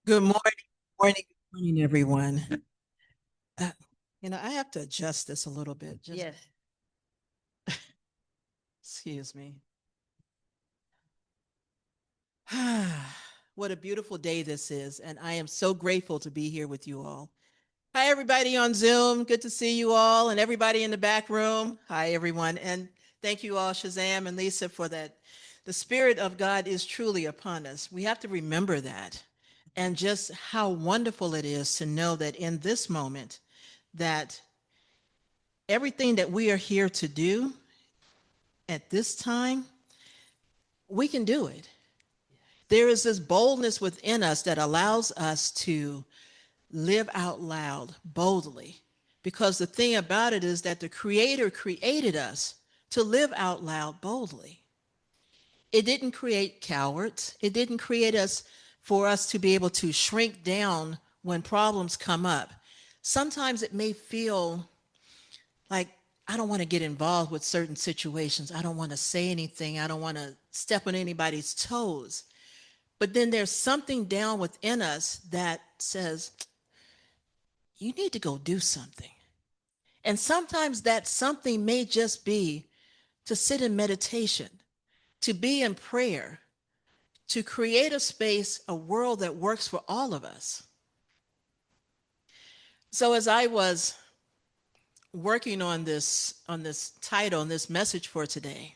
Good morning, good morning, everyone. Uh, I have to adjust this a little bit. Just Yes. excuse me. What a beautiful day this is, and I am so grateful to be here with you all. Hi, everybody on Zoom. Good to see you all, and everybody in the back room. Hi, everyone, and thank you all, Shazam and Lisa, for that. The Spirit of God is truly upon us. We have to remember that, and just how wonderful it is to know that in this moment, that everything that we are here to do at this time, we can do it. There is this boldness within us that allows us to live out loud boldly. Because the thing about it is that the Creator created us to live out loud boldly. It didn't create cowards, it didn't create us for us to be able to shrink down when problems come up. Sometimes it may feel like I don't want to get involved with certain situations. I don't want to say anything. I don't want to step on anybody's toes. But then there's something down within us that says, you need to go do something. And sometimes that something may just be to sit in meditation, to be in prayer, to create a space, a world that works for all of us. So as I was working on this title, on this message for today,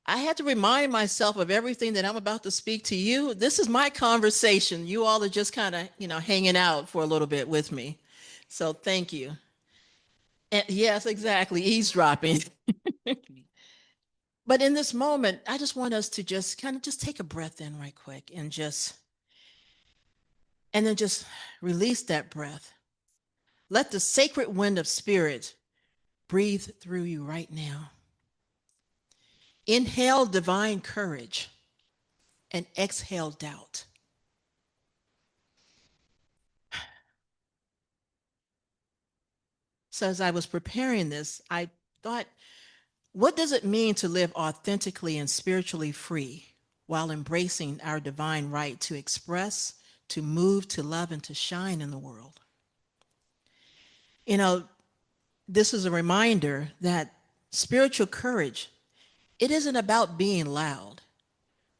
I had to remind myself of everything that I'm about to speak to you. This is my conversation. You all are just kind of, hanging out for a little bit with me. So thank you. And yes, exactly, eavesdropping. But in this moment, I just want us to just kind of just take a breath in right quick and then just release that breath. Let the sacred wind of spirit breathe through you right now. Inhale divine courage and exhale doubt. So as I was preparing this, I thought, what does it mean to live authentically and spiritually free while embracing our divine right to express, to move, to love, and to shine in the world? You know, this is a reminder that spiritual courage, it isn't about being loud.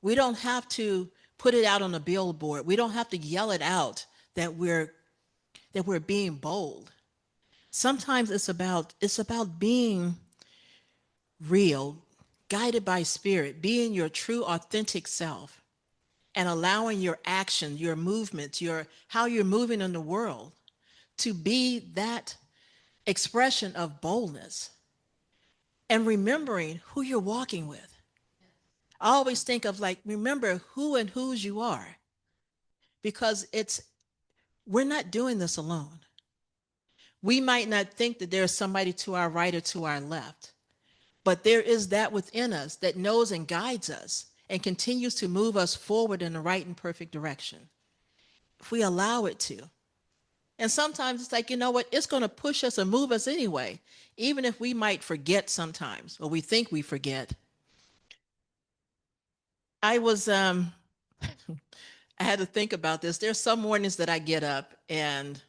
We don't have to put it out on a billboard. We don't have to yell it out that we're being bold. Sometimes it's about being real, guided by spirit, being your true authentic self and allowing your action, your movements, your how you're moving in the world to be that expression of boldness and remembering who you're walking with. I always think of like remember who and whose you are because it's we're not doing this alone. We might not think that there's somebody to our right or to our left, but there is that within us that knows and guides us and continues to move us forward in the right and perfect direction if we allow it to. And sometimes it's like, you know what? It's going to push us and move us anyway, even if we might forget sometimes or we think we forget. I was, I had to think about this. There's some mornings that I get up and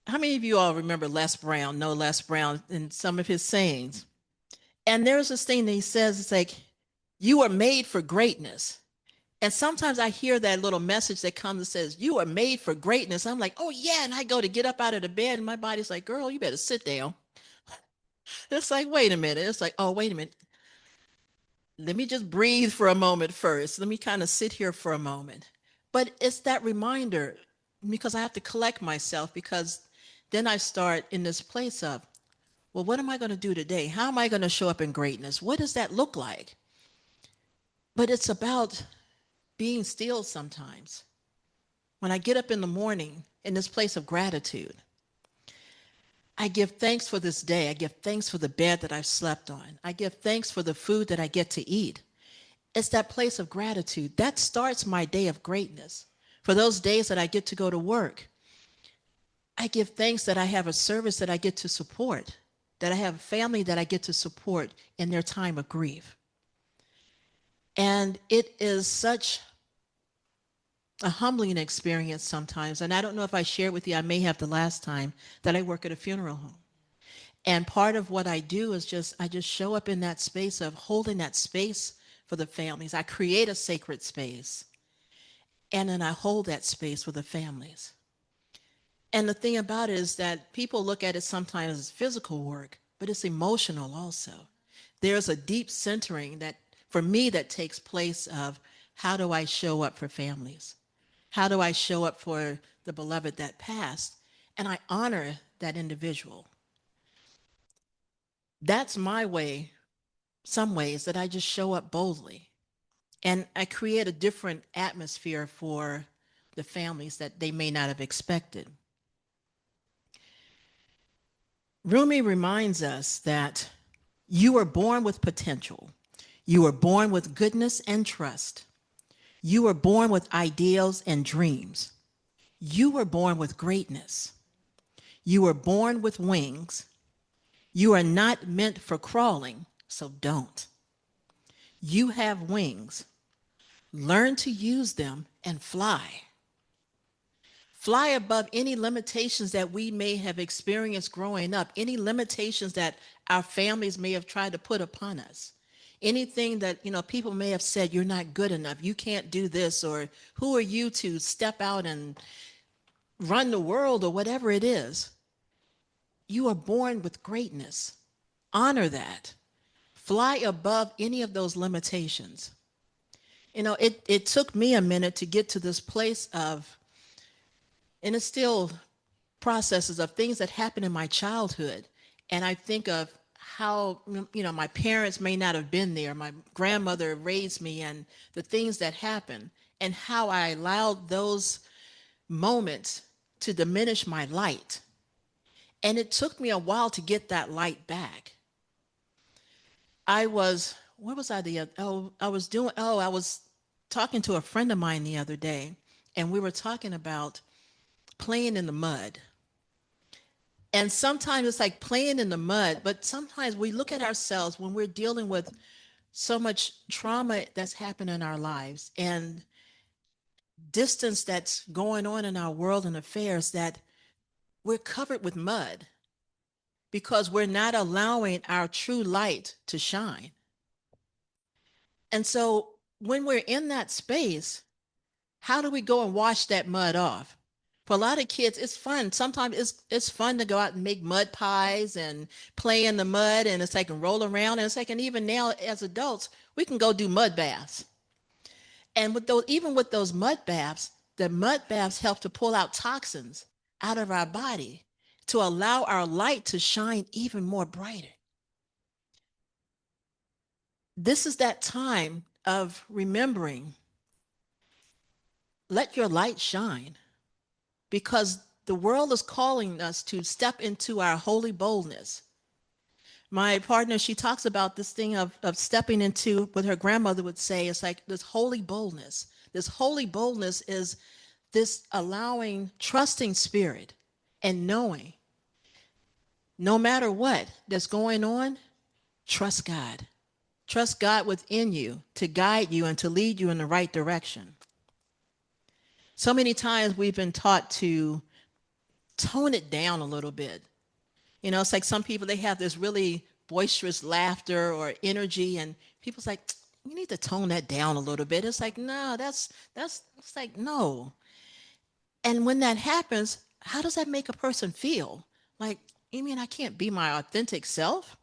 how many of you all remember Les Brown, know Les Brown and some of his sayings? And there's this thing that he says, it's like, you are made for greatness. And sometimes I hear that little message that comes and says, you are made for greatness. I'm like, oh yeah. And I go to get up out of the bed and my body's like, girl, you better sit down. It's like, wait a minute. It's like, oh, wait a minute. Let me just breathe for a moment first. Let me kind of sit here for a moment. But it's that reminder because I have to collect myself because then I start in this place of, well, what am I going to do today? How am I going to show up in greatness? What does that look like? But it's about being still sometimes. When I get up in the morning in this place of gratitude, I give thanks for this day. I give thanks for the bed that I've slept on. I give thanks for the food that I get to eat. It's that place of gratitude. That starts my day of greatness. For those days that I get to go to work, I give thanks that I have a service that I get to support, that I have a family that I get to support in their time of grief. And it is such a humbling experience sometimes. And I don't know if I shared with you, I may have the last time that I work at a funeral home. And part of what I do is I just show up in that space of holding that space for the families. I create a sacred space and then I hold that space for the families. And the thing about it is that people look at it sometimes as physical work, but it's emotional also. There's a deep centering that, for me, that takes place of how do I show up for families? How do I show up for the beloved that passed? And I honor that individual. That's my way, some ways that I just show up boldly. And I create a different atmosphere for the families that they may not have expected. Rumi reminds us that you were born with potential. You were born with goodness and trust. You were born with ideals and dreams. You were born with greatness. You were born with wings. You are not meant for crawling, so don't. You have wings. Learn to use them and fly. Fly above any limitations that we may have experienced growing up, any limitations that our families may have tried to put upon us. Anything that, people may have said, you're not good enough, you can't do this, or who are you to step out and run the world, or whatever it is. You are born with greatness. Honor that. Fly above any of those limitations. It took me a minute to get to this place of, and it's still processes of things that happened in my childhood. And I think of how, my parents may not have been there. My grandmother raised me and the things that happened and how I allowed those moments to diminish my light. And it took me a while to get that light back. Where was I I was talking to a friend of mine the other day, and we were talking about playing in the mud. And sometimes it's like playing in the mud, but sometimes we look at ourselves when we're dealing with so much trauma that's happened in our lives and distance that's going on in our world and affairs, that we're covered with mud because we're not allowing our true light to shine. And so when we're in that space, how do we go and wash that mud off? For a lot of kids, it's fun. Sometimes it's fun to go out and make mud pies and play in the mud, and it's like and roll around. And it's like, and even now as adults, we can go do mud baths. And with those, even with those mud baths, the mud baths help to pull out toxins out of our body to allow our light to shine even more brighter. This is that time of remembering, let your light shine, because the world is calling us to step into our holy boldness. My partner, she talks about this thing of stepping into what her grandmother would say. It's like this holy boldness. This holy boldness is this allowing, trusting spirit and knowing no matter what that's going on, trust God. Trust God within you to guide you and to lead you in the right direction. So many times we've been taught to tone it down a little bit. It's like some people, they have this really boisterous laughter or energy, and people's like, you need to tone that down a little bit. It's like, no, it's like, no. And when that happens, how does that make a person feel? Like, you mean I can't be my authentic self?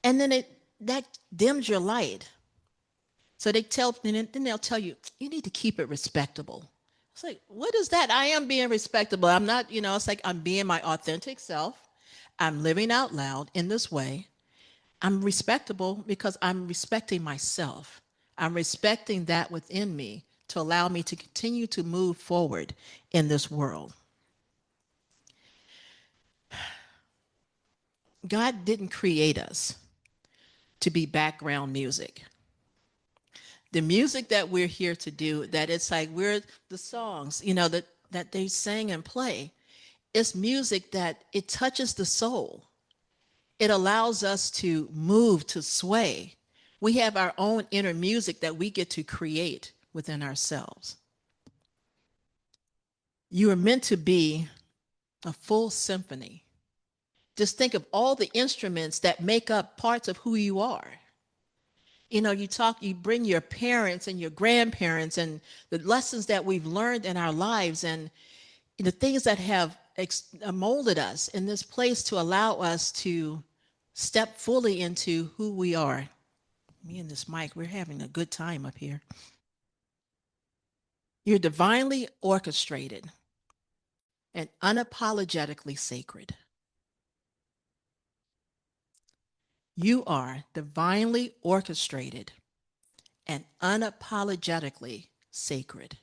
And then that dims your light. So then they'll tell you, you need to keep it respectable. It's like, what is that? I am being respectable. I'm not, it's like I'm being my authentic self. I'm living out loud in this way. I'm respectable because I'm respecting myself. I'm respecting that within me to allow me to continue to move forward in this world. God didn't create us to be background music. The music that we're here to do, that it's like we're the songs, that they sing and play, it's music that it touches the soul. It allows us to move, to sway. We have our own inner music that we get to create within ourselves. You are meant to be a full symphony. Just think of all the instruments that make up parts of who you are. You bring your parents and your grandparents and the lessons that we've learned in our lives and the things that have molded us in this place to allow us to step fully into who we are. Me and this mic, we're having a good time up here. You're divinely orchestrated and unapologetically sacred. You are divinely orchestrated and unapologetically sacred.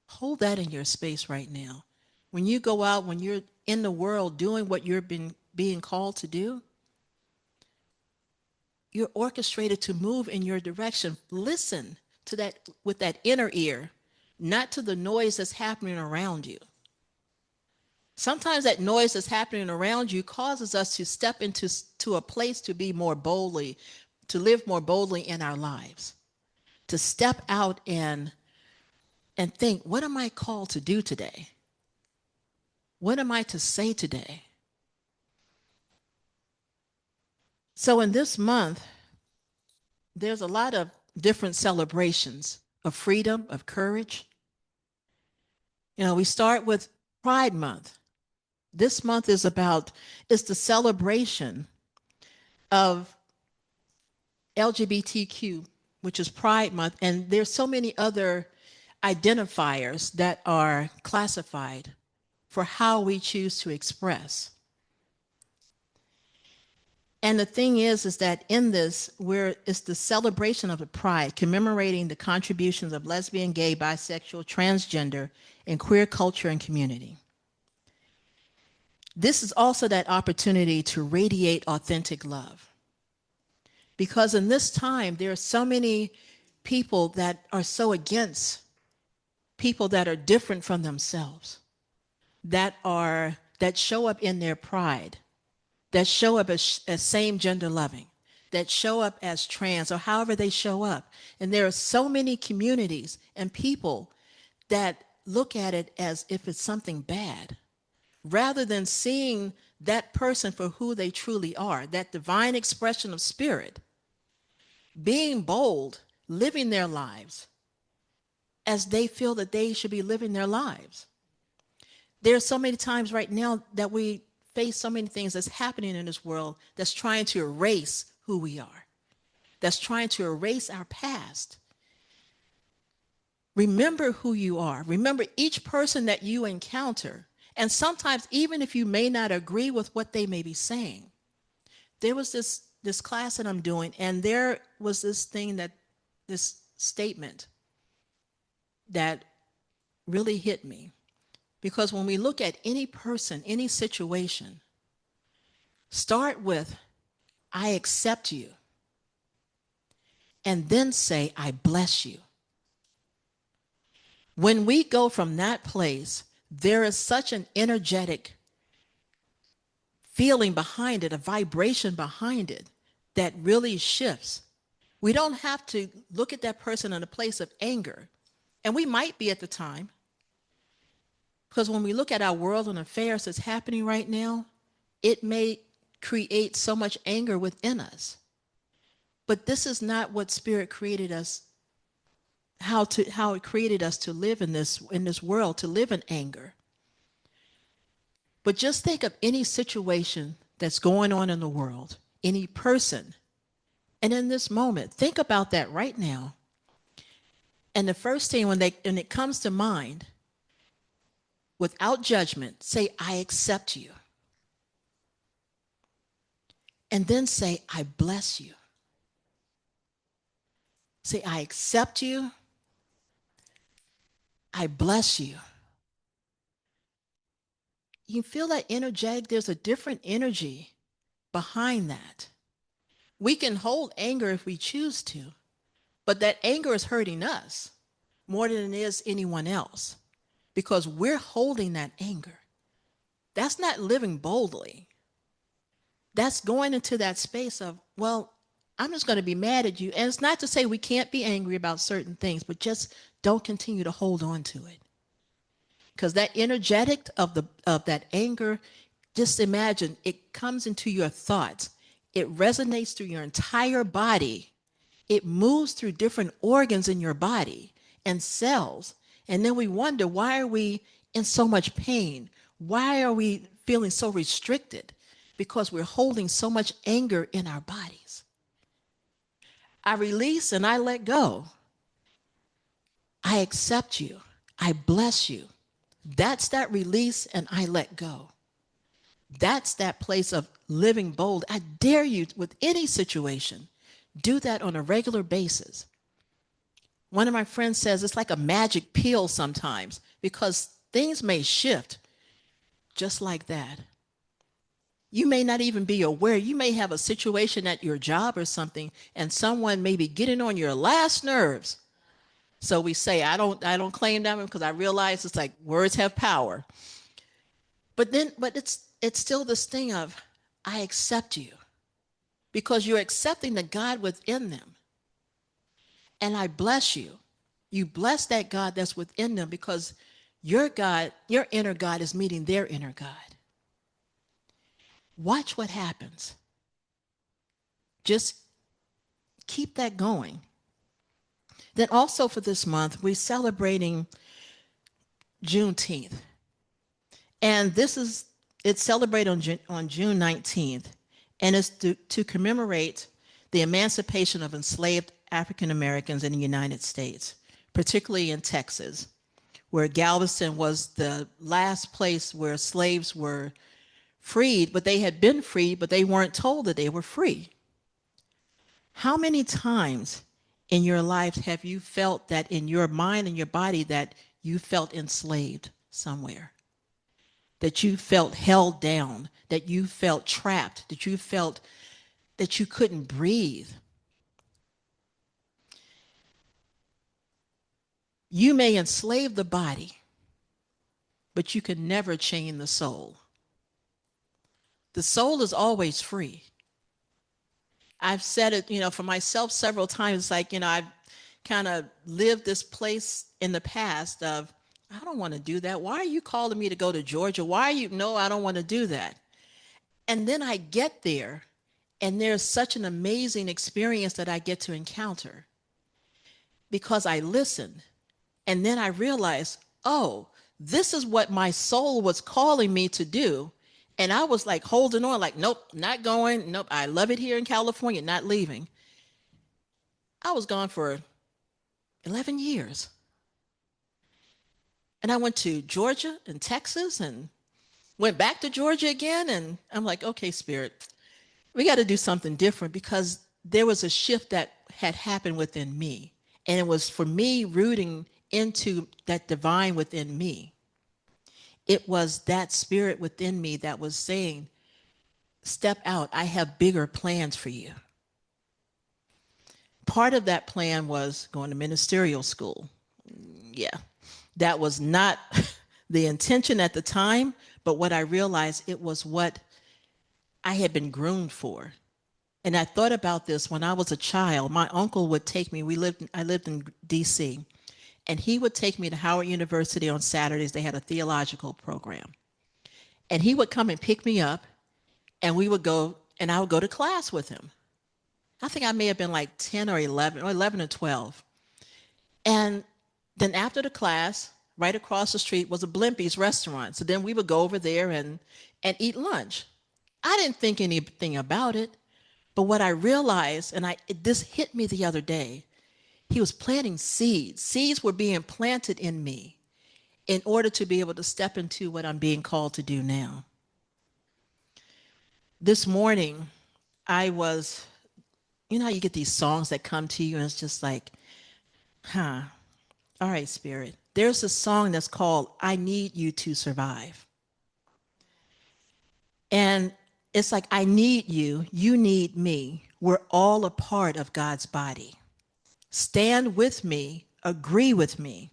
Hold that in your space right now. When you go out, when you're in the world doing what you're being called to do, you're orchestrated to move in your direction. Listen to that with that inner ear, not to the noise that's happening around you. Sometimes that noise that's happening around you causes us to step into a place to be more boldly, to live more boldly in our lives, to step out and think, what am I called to do today? What am I to say today? So in this month, there's a lot of different celebrations of freedom, of courage. We start with Pride Month. This month it's the celebration of LGBTQ, which is Pride Month. And there's so many other identifiers that are classified for how we choose to express. And the thing is that in this, it's the celebration of the pride, commemorating the contributions of lesbian, gay, bisexual, transgender, and queer culture and community. This is also that opportunity to radiate authentic love. Because in this time, there are so many people that are so against people that are different from themselves, that show up in their pride, that show up as same gender loving, that show up as trans or however they show up. And there are so many communities and people that look at it as if it's something bad, rather than seeing that person for who they truly are, that divine expression of spirit, being bold, living their lives as they feel that they should be living their lives. There are so many times right now that we face so many things that's happening in this world that's trying to erase who we are, that's trying to erase our past. Remember who you are. Remember each person that you encounter. And sometimes, even if you may not agree with what they may be saying, there was this class that I'm doing, and there was this statement that really hit me. Because when we look at any person, any situation, start with, I accept you. And then say, I bless you. When we go from that place, there is such an energetic feeling behind it, a vibration behind it that really shifts. We don't have to look at that person in a place of anger. And we might be at the time. Because when we look at our world and affairs that's happening right now, it may create so much anger within us. But this is not what Spirit created us, how it created us to live in this world, to live in anger. But just think of any situation that's going on in the world, any person, and in this moment, think about that right now. And the first thing when it comes to mind, without judgment, say, I accept you. And then say, I bless you. Say, I accept you. I bless you. You feel that energetic, there's a different energy behind that. We can hold anger if we choose to, but that anger is hurting us more than it is anyone else because we're holding that anger. That's not living boldly. That's going into that space of, well, I'm just going to be mad at you. And it's not to say we can't be angry about certain things, but just don't continue to hold on to it. because that energetic of that anger, just imagine it comes into your thoughts. It resonates through your entire body. It moves through different organs in your body and cells. And then we wonder, why are we in so much pain? Why are we feeling so restricted? Because we're holding so much anger in our bodies. I release and I let go. I accept you. I bless you. That's that release and I let go. That's that place of living bold. I dare you with any situation. Do that on a regular basis. One of my friends says it's like a magic pill sometimes because things may shift just like that. You may not even be aware. You may have a situation at your job or something, and someone may be getting on your last nerves. So we say, I don't claim that one because I realize it's like words have power. But it's still this thing of I accept you because you're accepting the God within them. And I bless you. You bless that God that's within them because your God, your inner God is meeting their inner God. Watch what happens. Just keep that going. Then also for this month, we're celebrating Juneteenth. And it's celebrated on June 19th. And it's to commemorate the emancipation of enslaved African Americans in the United States, particularly in Texas, where Galveston was the last place where slaves were freed, but they had been freed, but they weren't told that they were free. How many times in your life have you felt that in your mind and your body that you felt enslaved somewhere? That you felt held down, that you felt trapped, that you felt that you couldn't breathe? You may enslave the body, but you can never chain the soul. The soul is always free. I've said it, for myself several times, like, I've kind of lived this place in the past of, I don't want to do that. Why are you calling me to go to Georgia? Why are you, no, I don't want to do that. And then I get there and there's such an amazing experience that I get to encounter because I listen. And then I realize, oh, this is what my soul was calling me to do. And I was like holding on, like, nope, not going. Nope, I love it here in California, not leaving. I was gone for 11 years. And I went to Georgia and Texas and went back to Georgia again. And I'm like, okay, Spirit, we got to do something different because there was a shift that had happened within me. And it was for me rooting into that divine within me. It was that spirit within me that was saying, step out. I have bigger plans for you. Part of that plan was going to ministerial school. Yeah, that was not the intention at the time, but what I realized, it was what I had been groomed for. And I thought about this when I was a child. My uncle would take me, I lived in DC, and he would take me to Howard University on Saturdays. They had a theological program. And he would come and pick me up, and we would go, and I would go to class with him. I think I may have been like 10 or 11, or 11 or 12. And then after the class, right across the street was a Blimpie's restaurant. So then we would go over there and eat lunch. I didn't think anything about it. But what I realized, and this hit me the other day, he was planting seeds. Seeds were being planted in me in order to be able to step into what I'm being called to do now. This morning, I was, how you get these songs that come to you and it's just like, all right, Spirit. There's a song that's called I Need You to Survive. And it's like, I need you, you need me. We're all a part of God's body. Stand with me, agree with me.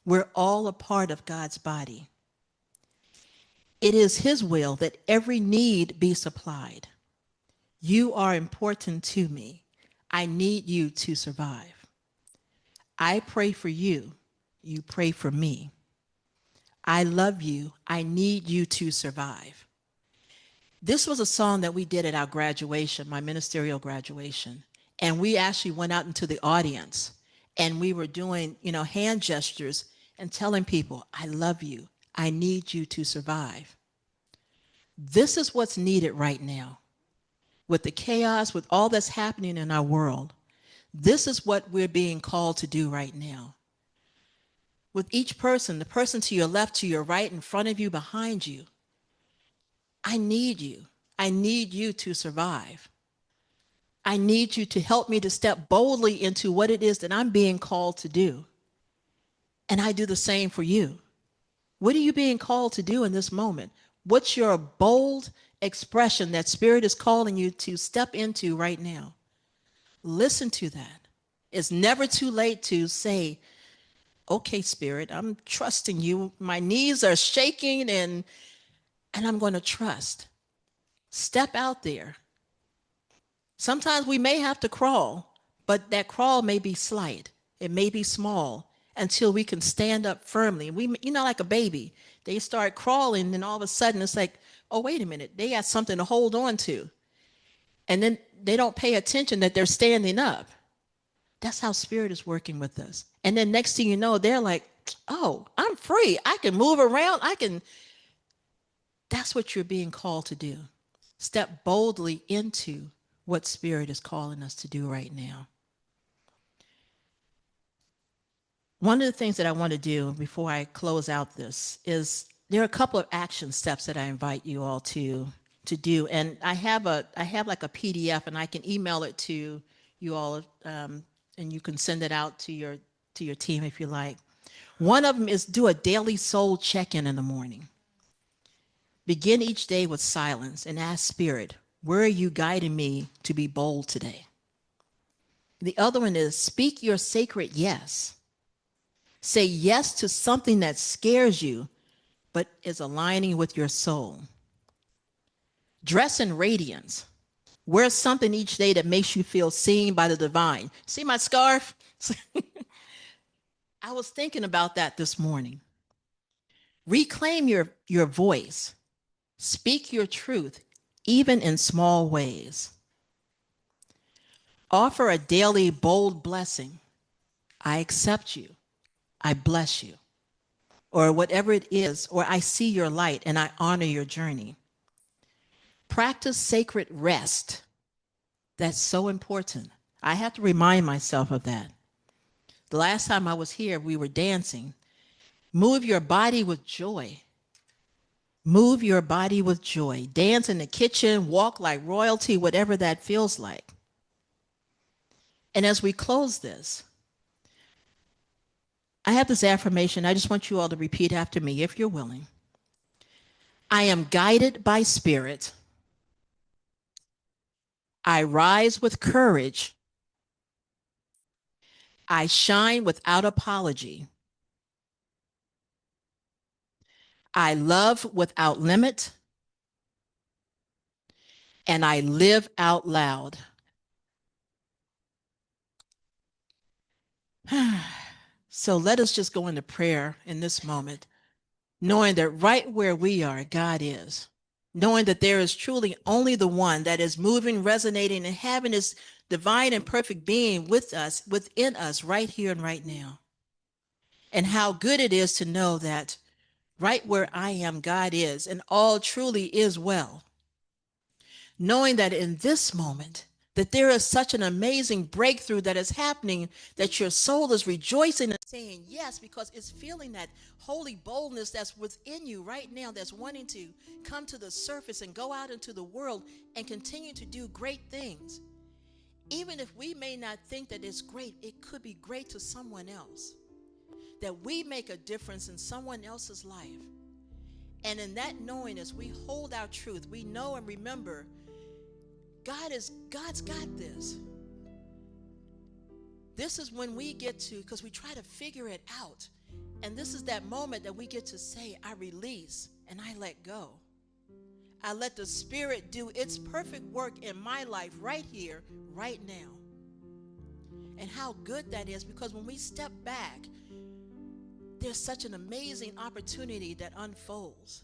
We're all a part of God's body. It is his will that every need be supplied. You are important to me. I need you to survive. I pray for you. You pray for me. I love you. I need you to survive. This was a song that we did at our graduation, my ministerial graduation. And we actually went out into the audience and we were doing, hand gestures and telling people, I love you. I need you to survive. This is what's needed right now. With the chaos, with all that's happening in our world, this is what we're being called to do right now. With each person, the person to your left, to your right, in front of you, behind you, I need you. I need you to survive. I need you to help me to step boldly into what it is that I'm being called to do. And I do the same for you. What are you being called to do in this moment? What's your bold expression that Spirit is calling you to step into right now? Listen to that. It's never too late to say, okay, Spirit, I'm trusting you. My knees are shaking and I'm going to trust. Step out there. Sometimes we may have to crawl, but that crawl may be slight. It may be small until we can stand up firmly. Like a baby, they start crawling and all of a sudden it's like, oh, wait a minute. They got something to hold on to. And then they don't pay attention that they're standing up. That's how Spirit is working with us. And then next thing you know, they're like, oh, I'm free. I can move around. That's what you're being called to do. Step boldly into what Spirit is calling us to do right now. One of the things that I want to do before I close out this is there are a couple of action steps that I invite you all to do. And I have like a PDF and I can email it to you all, and you can send it out to your team if you like. One of them is do a daily soul check-in in the morning. Begin each day with silence and ask Spirit, where are you guiding me to be bold today? The other one is speak your sacred yes. Say yes to something that scares you, but is aligning with your soul. Dress in radiance. Wear something each day that makes you feel seen by the divine. See my scarf? I was thinking about that this morning. Reclaim your voice. Speak your truth, even in small ways. Offer a daily bold blessing. I accept you. I bless you. Or whatever it is, or I see your light and I honor your journey. Practice sacred rest. That's so important. I have to remind myself of that. The last time I was here, we were dancing. Move your body with joy. Move your body with joy. Dance in the kitchen, walk like royalty, whatever that feels like. And as we close this, I have this affirmation. I just want you all to repeat after me if you're willing. I am guided by Spirit. I rise with courage. I shine without apology. I love without limit. And I live out loud. So let us just go into prayer in this moment, knowing that right where we are, God is. Knowing that there is truly only the one that is moving, resonating, and having his divine and perfect being with us, within us, right here and right now. And how good it is to know that right where I am, God is, and all truly is well. Knowing that in this moment, that there is such an amazing breakthrough that is happening, that your soul is rejoicing and saying yes, because it's feeling that holy boldness that's within you right now, that's wanting to come to the surface and go out into the world and continue to do great things. Even if we may not think that it's great, it could be great to someone else. That we make a difference in someone else's life. And in that knowing, as we hold our truth, we know and remember God's got this. This is when we get to, because we try to figure it out. And this is that moment that we get to say, I release and I let go. I let the Spirit do its perfect work in my life right here, right now. And how good that is, because when we step back, there's such an amazing opportunity that unfolds.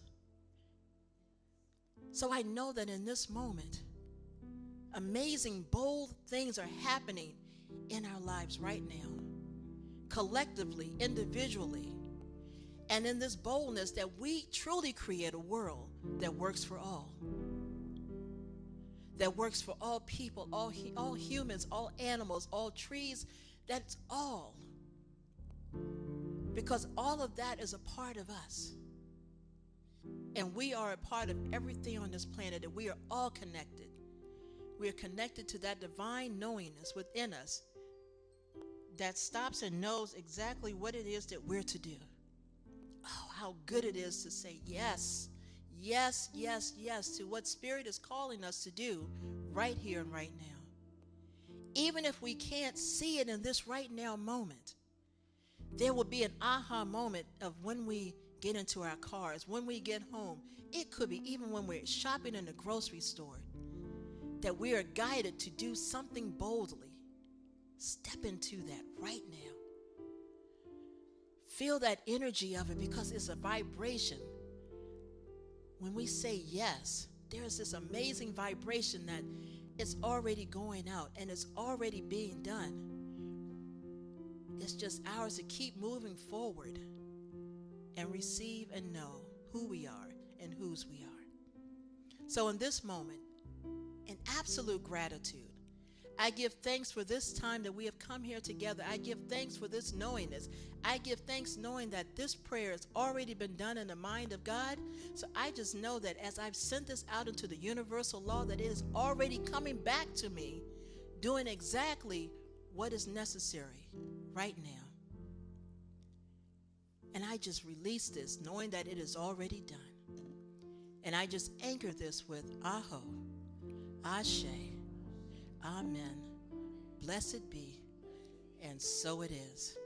So I know that in this moment, amazing, bold things are happening in our lives right now, collectively, individually, and in this boldness that we truly create a world that works for all, that works for all people, all humans, all animals, all trees. That's all, because all of that is a part of us, and we are a part of everything on this planet, and we are all connected. We are connected to that divine knowingness within us that stops and knows exactly what it is that we're to do. Oh, how good it is to say yes, yes, yes, yes to what Spirit is calling us to do right here and right now. Even if we can't see it in this right now moment, there will be an aha moment of when we get into our cars, when we get home. It could be even when we're shopping in the grocery store, that we are guided to do something boldly. Step into that right now. Feel that energy of it, because it's a vibration. When we say yes, there's this amazing vibration that it's already going out and it's already being done. It's just ours to keep moving forward and receive and know who we are and whose we are. So in this moment, in absolute gratitude, I give thanks for this time that we have come here together. I give thanks for this knowingness. I give thanks knowing that this prayer has already been done in the mind of God. So I just know that as I've sent this out into the universal law, that it is already coming back to me, doing exactly what is necessary right now. And I just release this knowing that it is already done. And I just anchor this with Aho, Ashe, Amen, blessed be, and so it is.